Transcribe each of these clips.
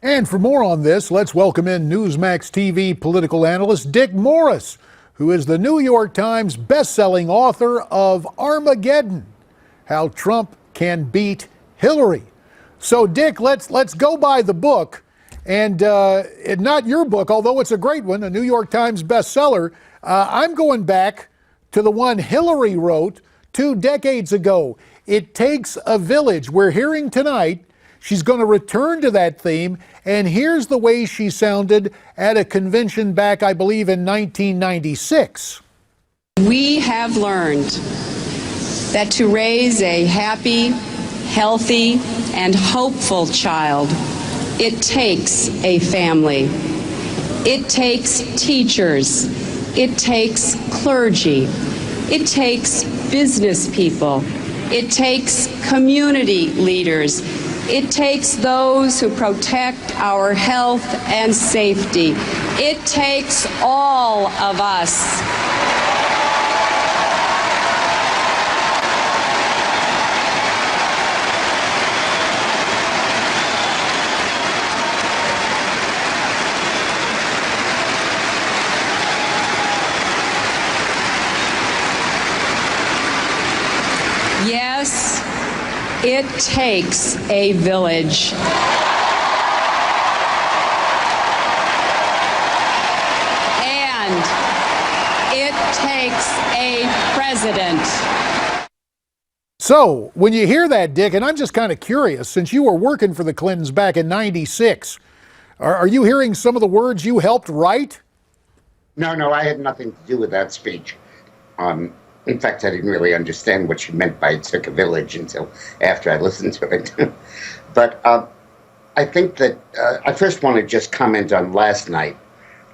And for more on this, let's welcome in Newsmax TV political analyst Dick Morris, who is the New York Times bestselling author of Armageddon: How Trump Can Beat Hillary. So, Dick, let's go by the book, and not your book, although it's a great one, a New York Times bestseller. I'm going back to the one Hillary wrote 2 decades ago. It Takes a Village. We're hearing tonight she's going to return to that theme, and here's the way she sounded at a convention back, I believe, in 1996. We have learned that to raise a happy, healthy, and hopeful child, it takes a family. It takes teachers. It takes clergy. It takes business people. It takes community leaders. It takes those who protect our health and safety. It takes all of us. Yes, it takes a village. And it takes a president. So, when you hear that, Dick, and I'm just kind of curious, since you were working for the Clintons back in 96, are you hearing some of the words you helped write? No, I had nothing to do with that speech. In fact, I didn't really understand what she meant by "it took a village" until after I listened to it. But I think that I first want to just comment on last night.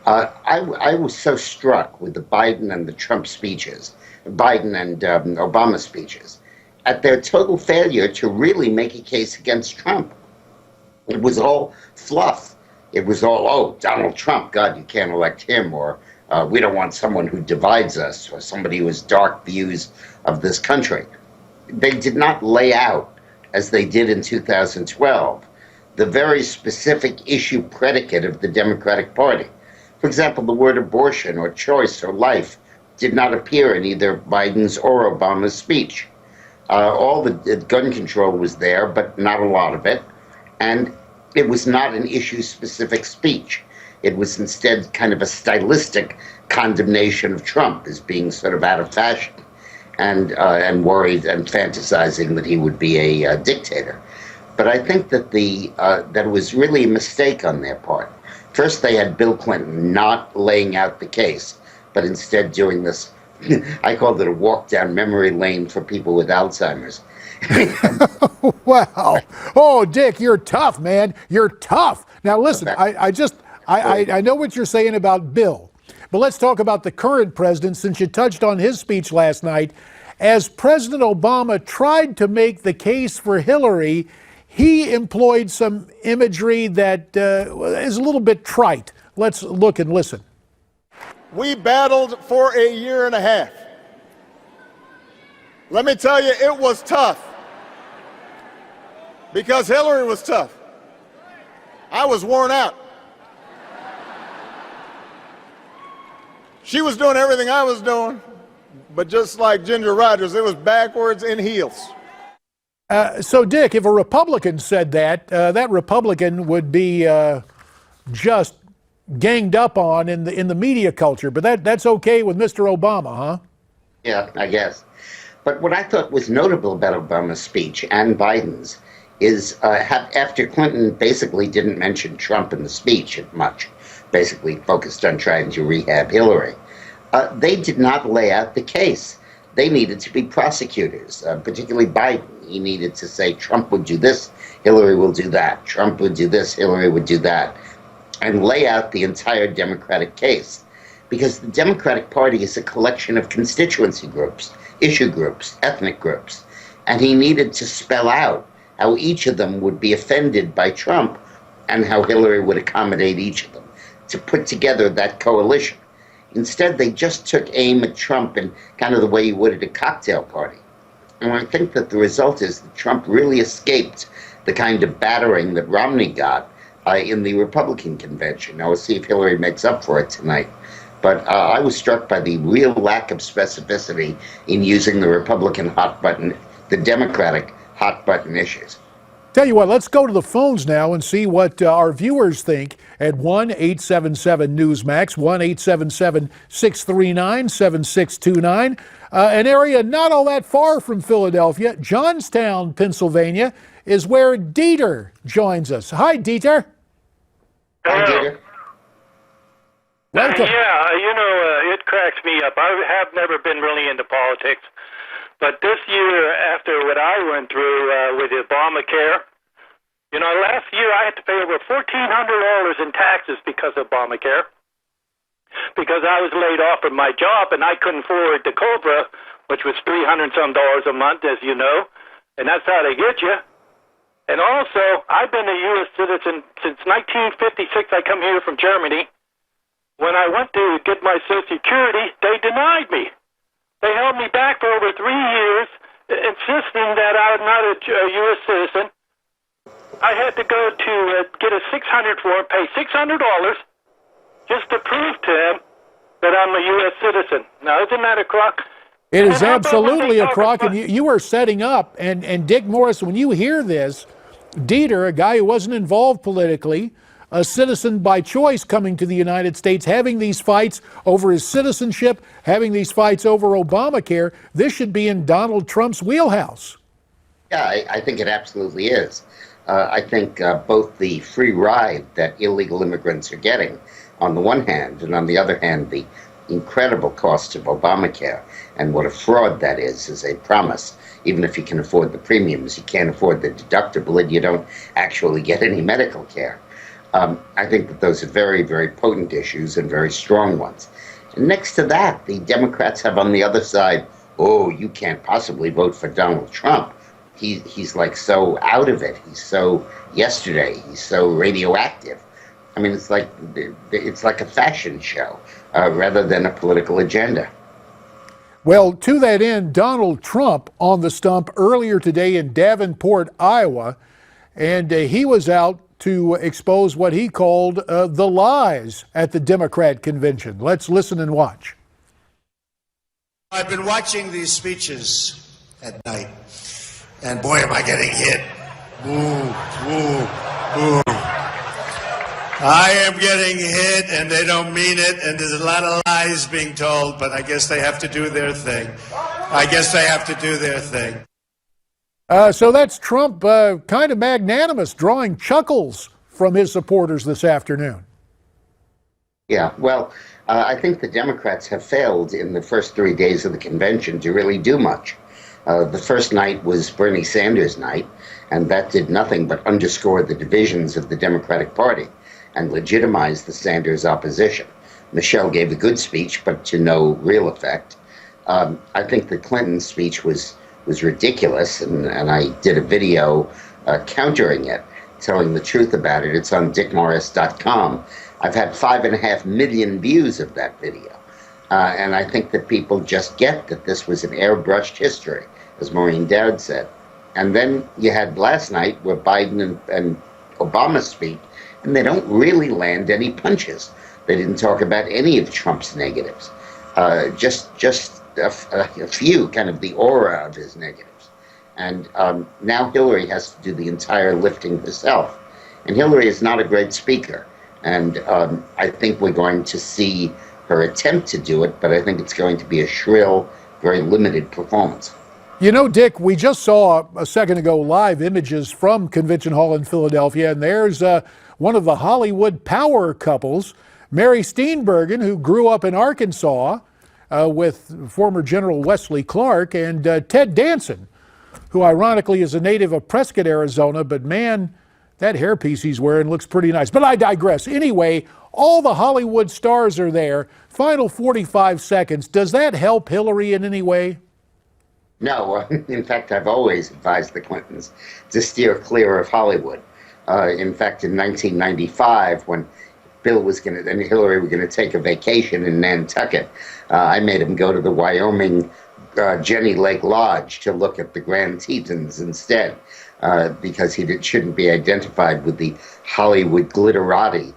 I was so struck with the Biden and the Trump speeches, Biden and Obama speeches, at their total failure to really make a case against Trump. It was all fluff. It was all, oh, Donald Trump, God, you can't elect him, or we don't want someone who divides us, or somebody who has dark views of this country. They did not lay out, as they did in 2012, the very specific issue predicate of the Democratic Party. For example, the word abortion or choice or life did not appear in either Biden's or Obama's speech. All the gun control was there, but not a lot of it. And it was not an issue-specific speech. It was instead kind of a stylistic condemnation of Trump as being sort of out of fashion and worried and fantasizing that he would be a dictator. But I think that that was really a mistake on their part. First, they had Bill Clinton not laying out the case, but instead doing this, I called it a walk down memory lane for people with Alzheimer's. Wow. Oh, Dick, you're tough, man. You're tough. Now, listen, I know what you're saying about Bill, but let's talk about the current president, since you touched on his speech last night. As President Obama tried to make the case for Hillary, he employed some imagery that is a little bit trite. Let's look and listen. We battled for a year and a half. Let me tell you, it was tough. Because Hillary was tough. I was worn out. She was doing everything I was doing, but just like Ginger Rogers, it was backwards in heels. So, Dick, if a Republican said that, that Republican would be just ganged up on in the media culture. But that's okay with Mr. Obama, huh? Yeah, I guess. But what I thought was notable about Obama's speech and Biden's is after Clinton basically didn't mention Trump in the speech much, basically focused on trying to rehab Hillary, they did not lay out the case. They needed to be prosecutors, particularly Biden. He needed to say Trump would do this, Hillary will do that. Trump would do this, Hillary would do that. And lay out the entire Democratic case. Because the Democratic Party is a collection of constituency groups, issue groups, ethnic groups. And he needed to spell out how each of them would be offended by Trump and how Hillary would accommodate each of them to put together that coalition. Instead, they just took aim at Trump in kind of the way you would at a cocktail party. And I think that the result is that Trump really escaped the kind of battering that Romney got in the Republican convention. Now, we'll see if Hillary makes up for it tonight. But I was struck by the real lack of specificity in using the Republican hot button, the Democratic hot button issues. Tell you what, let's go to the phones now and see what our viewers think at 1-877-NEWSMAX, 1-877-639-7629. An area not all that far from Philadelphia, Johnstown, Pennsylvania, is where Dieter joins us. Hi, Dieter. Hi, Dieter. Welcome. It cracks me up. I have never been really into politics, but this year, after what I went through with Obamacare, last year I had to pay over $1,400 in taxes because of Obamacare, because I was laid off from my job and I couldn't afford the COBRA, which was $300-some a month, as you know, and that's how they get you. And also, I've been a U.S. citizen since 1956. I come here from Germany. When I went to get my Social Security, they denied me. They held me back for over 3 years, insisting that I'm not a U.S. citizen. I had to go to get a 600 form, pay $600 just to prove to them that I'm a U.S. citizen. Now, isn't that a crock? It is absolutely a crock, and you are setting up. And Dick Morris, when you hear this, Dieter, a guy who wasn't involved politically, a citizen by choice coming to the United States, having these fights over his citizenship, having these fights over Obamacare, this should be in Donald Trump's wheelhouse. Yeah, I think it absolutely is. I think both the free ride that illegal immigrants are getting on the one hand, and on the other hand, the incredible cost of Obamacare and what a fraud that is as a promise. Even if you can afford the premiums, you can't afford the deductible and you don't actually get any medical care. I think that those are very, very potent issues and very strong ones. And next to that, the Democrats have on the other side, oh, you can't possibly vote for Donald Trump. He's like so out of it. He's so yesterday. He's so radioactive. I mean, it's like a fashion show rather than a political agenda. Well, to that end, Donald Trump on the stump earlier today in Davenport, Iowa, and he was out to expose what he called the lies at the Democrat convention. Let's listen and watch. I've been watching these speeches at night, and boy, am I getting hit. Ooh, ooh, ooh. I am getting hit, and they don't mean it, and there's a lot of lies being told, but I guess they have to do their thing. So that's Trump kind of magnanimous, drawing chuckles from his supporters this afternoon. Yeah, well, I think the Democrats have failed in the first 3 days of the convention to really do much. The first night was Bernie Sanders' night, and that did nothing but underscore the divisions of the Democratic Party and legitimize the Sanders opposition. Michelle gave a good speech, but to no real effect. I think the Clinton speech was ridiculous, and I did a video countering it, telling the truth about it. It's on dickmorris.com. I've had 5.5 million views of that video. And I think that people just get that this was an airbrushed history, as Maureen Dowd said. And then you had last night where Biden and Obama speak, and they don't really land any punches. They didn't talk about any of Trump's negatives, just a few, kind of the aura of his negatives. And now Hillary has to do the entire lifting herself. And Hillary is not a great speaker. And I think we're going to see her attempt to do it, but I think it's going to be a shrill, very limited performance. You know, Dick, we just saw a second ago live images from Convention Hall in Philadelphia, and there's one of the Hollywood power couples, Mary Steenburgen, who grew up in Arkansas with former General Wesley Clark, and Ted Danson, who ironically is a native of Prescott, Arizona, but man, that hairpiece he's wearing looks pretty nice. But I digress. Anyway, all the Hollywood stars are there. Final 45 seconds. Does that help Hillary in any way? No, in fact, I've always advised the Clintons to steer clear of Hollywood. In fact, in 1995, when Bill was going to, and Hillary were going to take a vacation in Nantucket, I made him go to the Wyoming Jenny Lake Lodge to look at the Grand Tetons instead. because shouldn't be identified with the Hollywood glitterati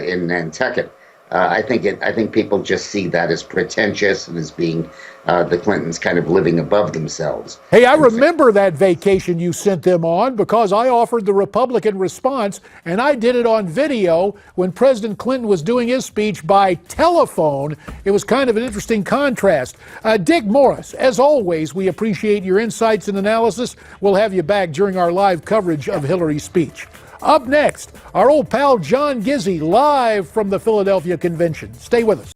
in Nantucket. I think people just see that as pretentious and as being the Clintons kind of living above themselves. Hey, I remember that vacation you sent them on because I offered the Republican response, and I did it on video when President Clinton was doing his speech by telephone. It was kind of an interesting contrast. Dick Morris, as always, we appreciate your insights and analysis. We'll have you back during our live coverage of Hillary's speech. Up next, our old pal John Gizzi, live from the Philadelphia convention. Stay with us.